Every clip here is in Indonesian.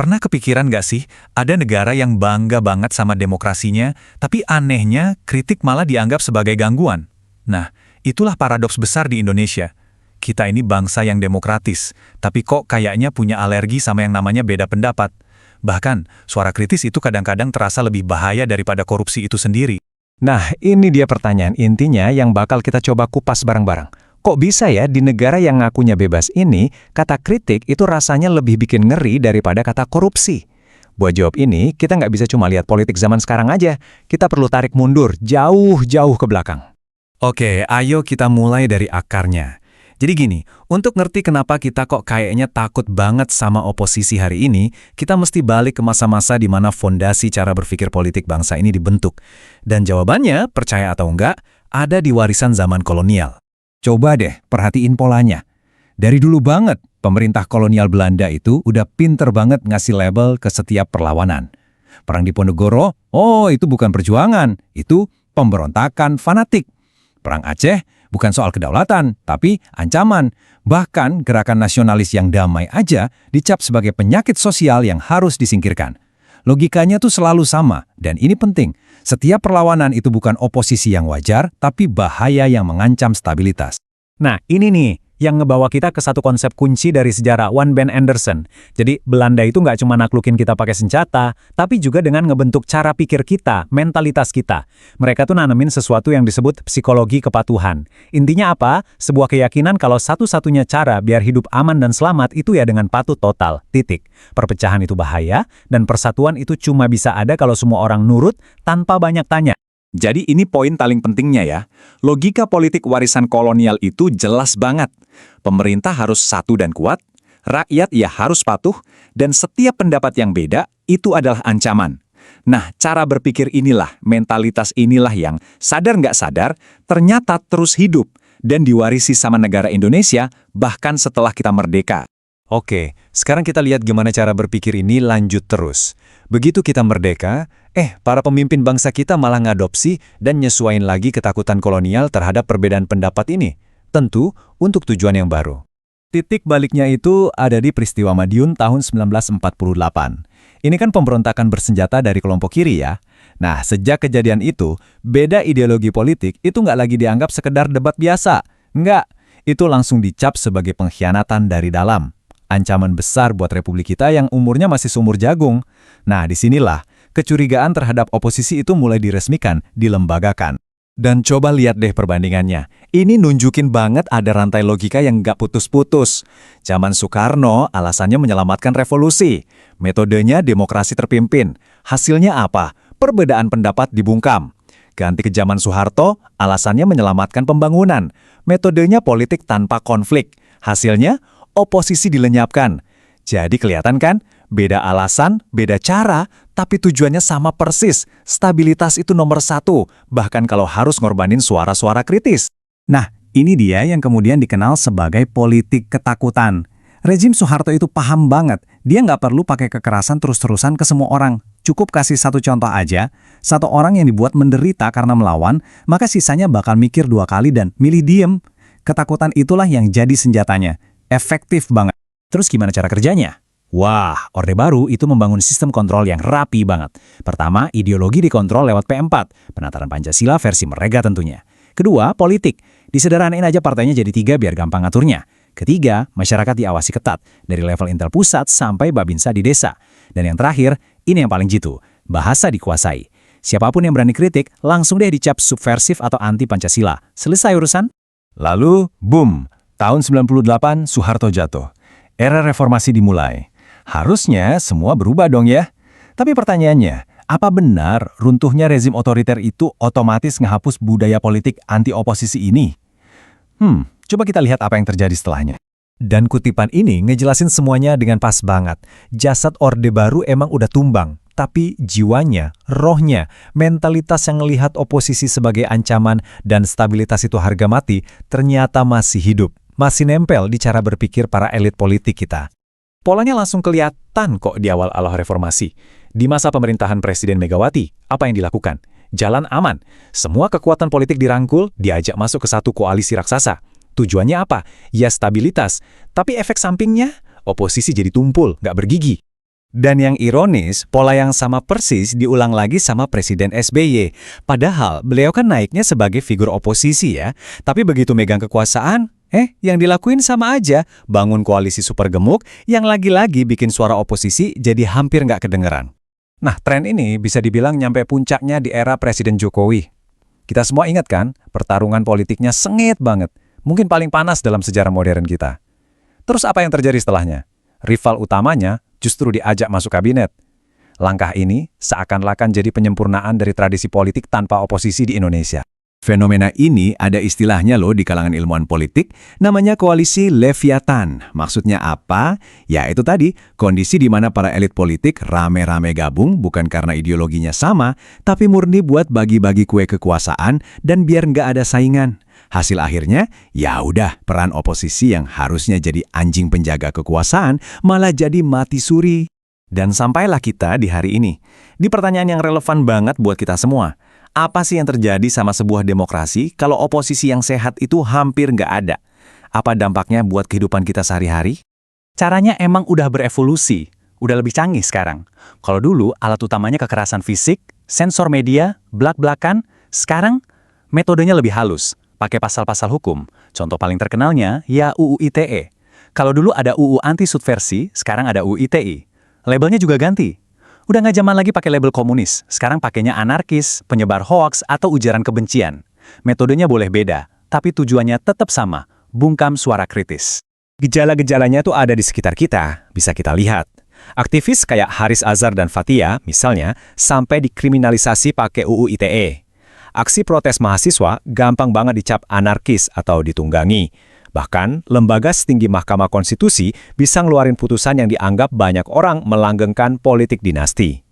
Pernah kepikiran nggak sih, ada negara yang bangga banget sama demokrasinya, tapi anehnya kritik malah dianggap sebagai gangguan? Nah, itulah paradoks besar di Indonesia. Kita ini bangsa yang demokratis, tapi kok kayaknya punya alergi sama yang namanya beda pendapat. Bahkan, suara kritis itu kadang-kadang terasa lebih bahaya daripada korupsi itu sendiri. Nah, ini dia pertanyaan intinya yang bakal kita coba kupas bareng-bareng. Kok bisa ya di negara yang ngakunya bebas ini, kata kritik itu rasanya lebih bikin ngeri daripada kata korupsi? Buat jawab ini, kita nggak bisa cuma lihat politik zaman sekarang aja. Kita perlu tarik mundur jauh-jauh ke belakang. Oke, ayo kita mulai dari akarnya. Jadi gini, untuk ngerti kenapa kita kok kayaknya takut banget sama oposisi hari ini, kita mesti balik ke masa-masa di mana fondasi cara berpikir politik bangsa ini dibentuk. Dan jawabannya, percaya atau enggak, ada di warisan zaman kolonial. Coba deh, perhatiin polanya. Dari dulu banget, pemerintah kolonial Belanda itu udah pinter banget ngasih label ke setiap perlawanan. Perang Diponegoro, oh itu bukan perjuangan, itu pemberontakan fanatik. Perang Aceh, bukan soal kedaulatan, tapi ancaman. Bahkan gerakan nasionalis yang damai aja dicap sebagai penyakit sosial yang harus disingkirkan. Logikanya tuh selalu sama, dan ini penting. Setiap perlawanan itu bukan oposisi yang wajar, tapi bahaya yang mengancam stabilitas. Nah, ini nih yang ngebawa kita ke satu konsep kunci dari sejarah One Ben Anderson. Jadi, Belanda itu nggak cuma naklukin kita pakai senjata, tapi juga dengan ngebentuk cara pikir kita, mentalitas kita. Mereka tuh nanemin sesuatu yang disebut psikologi kepatuhan. Intinya apa? Sebuah keyakinan kalau satu-satunya cara biar hidup aman dan selamat itu ya dengan patuh total, titik. Perpecahan itu bahaya, dan persatuan itu cuma bisa ada kalau semua orang nurut tanpa banyak tanya. Jadi ini poin paling pentingnya ya. Logika politik warisan kolonial itu jelas banget. Pemerintah harus satu dan kuat, rakyat ya harus patuh, dan setiap pendapat yang beda itu adalah ancaman. Nah, cara berpikir inilah, mentalitas inilah yang sadar nggak sadar ternyata terus hidup dan diwarisi sama negara Indonesia bahkan setelah kita merdeka. Oke, sekarang kita lihat gimana cara berpikir ini lanjut terus. Begitu kita merdeka, para pemimpin bangsa kita malah ngadopsi dan nyesuaiin lagi ketakutan kolonial terhadap perbedaan pendapat ini. Tentu, untuk tujuan yang baru. Titik baliknya itu ada di peristiwa Madiun tahun 1948. Ini kan pemberontakan bersenjata dari kelompok kiri ya. Nah, sejak kejadian itu, beda ideologi politik itu nggak lagi dianggap sekedar debat biasa. Nggak, itu langsung dicap sebagai pengkhianatan dari dalam. Ancaman besar buat republik kita yang umurnya masih seumur jagung. Nah, disinilah kecurigaan terhadap oposisi itu mulai diresmikan, dilembagakan. Dan coba lihat deh perbandingannya. Ini nunjukin banget ada rantai logika yang nggak putus-putus. Zaman Soekarno, alasannya menyelamatkan revolusi. Metodenya demokrasi terpimpin. Hasilnya apa? Perbedaan pendapat dibungkam. Ganti ke zaman Soeharto, alasannya menyelamatkan pembangunan. Metodenya politik tanpa konflik. Hasilnya, oposisi dilenyapkan. Jadi kelihatan kan? Beda alasan, beda cara, tapi tujuannya sama persis. Stabilitas itu nomor satu, bahkan kalau harus ngorbanin suara-suara kritis. Nah, ini dia yang kemudian dikenal sebagai politik ketakutan. Rezim Soeharto itu paham banget, dia nggak perlu pakai kekerasan terus-terusan ke semua orang. Cukup kasih satu contoh aja, satu orang yang dibuat menderita karena melawan, maka sisanya bakal mikir dua kali dan milih diem. Ketakutan itulah yang jadi senjatanya. Efektif banget. Terus gimana cara kerjanya? Wah, Orde Baru itu membangun sistem kontrol yang rapi banget. Pertama, ideologi dikontrol lewat P4, penataran Pancasila versi mereka tentunya. Kedua, politik. Disederhanain aja partainya jadi 3 biar gampang ngaturnya. Ketiga, masyarakat diawasi ketat, dari level intel pusat sampai babinsa di desa. Dan yang terakhir, ini yang paling jitu, bahasa dikuasai. Siapapun yang berani kritik, langsung deh dicap subversif atau anti Pancasila. Selesai urusan? Lalu, boom! Tahun 98, Soeharto jatuh. Era reformasi dimulai. Harusnya semua berubah dong ya. Tapi pertanyaannya, apa benar runtuhnya rezim otoriter itu otomatis ngehapus budaya politik anti-oposisi ini? Coba kita lihat apa yang terjadi setelahnya. Dan kutipan ini ngejelasin semuanya dengan pas banget. Jasad Orde Baru emang udah tumbang. Tapi jiwanya, rohnya, mentalitas yang ngelihat oposisi sebagai ancaman dan stabilitas itu harga mati ternyata masih hidup. Masih nempel di cara berpikir para elit politik kita. Polanya langsung kelihatan kok di awal-awal reformasi. Di masa pemerintahan Presiden Megawati, apa yang dilakukan? Jalan aman. Semua kekuatan politik dirangkul, diajak masuk ke satu koalisi raksasa. Tujuannya apa? Ya stabilitas. Tapi efek sampingnya, oposisi jadi tumpul, nggak bergigi. Dan yang ironis, pola yang sama persis diulang lagi sama Presiden SBY. Padahal beliau kan naiknya sebagai figur oposisi ya. Tapi begitu megang kekuasaan, yang dilakuin sama aja. Bangun koalisi super gemuk yang lagi-lagi bikin suara oposisi jadi hampir nggak kedengeran. Nah, tren ini bisa dibilang nyampe puncaknya di era Presiden Jokowi. Kita semua ingat kan, pertarungan politiknya sengit banget. Mungkin paling panas dalam sejarah modern kita. Terus apa yang terjadi setelahnya? Rival utamanya justru diajak masuk kabinet. Langkah ini seakan-akan jadi penyempurnaan dari tradisi politik tanpa oposisi di Indonesia. Fenomena ini ada istilahnya loh di kalangan ilmuwan politik, namanya koalisi Leviathan. Maksudnya apa? Ya itu tadi, kondisi di mana para elit politik rame-rame gabung bukan karena ideologinya sama, tapi murni buat bagi-bagi kue kekuasaan dan biar nggak ada saingan. Hasil akhirnya, ya udah peran oposisi yang harusnya jadi anjing penjaga kekuasaan malah jadi mati suri. Dan sampailah kita di hari ini, di pertanyaan yang relevan banget buat kita semua. Apa sih yang terjadi sama sebuah demokrasi kalau oposisi yang sehat itu hampir nggak ada? Apa dampaknya buat kehidupan kita sehari-hari? Caranya emang udah berevolusi, udah lebih canggih sekarang. Kalau dulu alat utamanya kekerasan fisik, sensor media, blak-blakan, sekarang metodenya lebih halus, pakai pasal-pasal hukum. Contoh paling terkenalnya ya UU ITE. Kalau dulu ada UU anti-subversi, sekarang ada UU ITI. Labelnya juga ganti. Udah nggak zaman lagi pakai label komunis, sekarang pakainya anarkis, penyebar hoaks, atau ujaran kebencian. Metodenya boleh beda, tapi tujuannya tetap sama, bungkam suara kritis. Gejala-gejalanya tuh ada di sekitar kita, bisa kita lihat. Aktivis kayak Haris Azhar dan Fathia, misalnya, sampai dikriminalisasi pakai UU ITE. Aksi protes mahasiswa gampang banget dicap anarkis atau ditunggangi. Bahkan, lembaga setinggi Mahkamah Konstitusi bisa ngeluarin putusan yang dianggap banyak orang melanggengkan politik dinasti.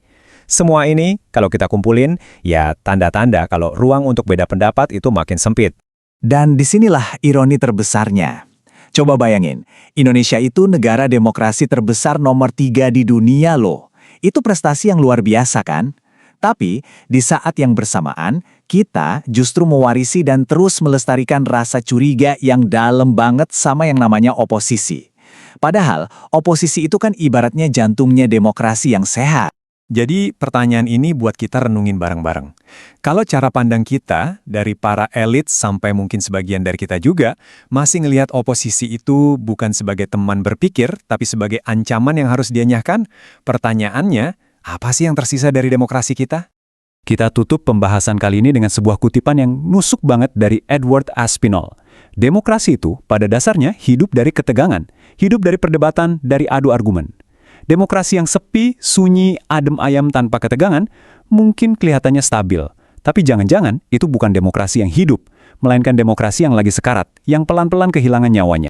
Semua ini, kalau kita kumpulin, ya tanda-tanda kalau ruang untuk beda pendapat itu makin sempit. Dan disinilah ironi terbesarnya. Coba bayangin, Indonesia itu negara demokrasi terbesar nomor 3 di dunia loh. Itu prestasi yang luar biasa kan? Tapi, di saat yang bersamaan, kita justru mewarisi dan terus melestarikan rasa curiga yang dalam banget sama yang namanya oposisi. Padahal, oposisi itu kan ibaratnya jantungnya demokrasi yang sehat. Jadi pertanyaan ini buat kita renungin bareng-bareng. Kalau cara pandang kita, dari para elit sampai mungkin sebagian dari kita juga, masih ngelihat oposisi itu bukan sebagai teman berpikir, tapi sebagai ancaman yang harus dianyahkan, pertanyaannya, apa sih yang tersisa dari demokrasi kita? Kita tutup pembahasan kali ini dengan sebuah kutipan yang nusuk banget dari Edward Aspinall. Demokrasi itu pada dasarnya hidup dari ketegangan, hidup dari perdebatan, dari adu argumen. Demokrasi yang sepi, sunyi, adem ayam tanpa ketegangan, mungkin kelihatannya stabil. Tapi jangan-jangan itu bukan demokrasi yang hidup, melainkan demokrasi yang lagi sekarat, yang pelan-pelan kehilangan nyawanya.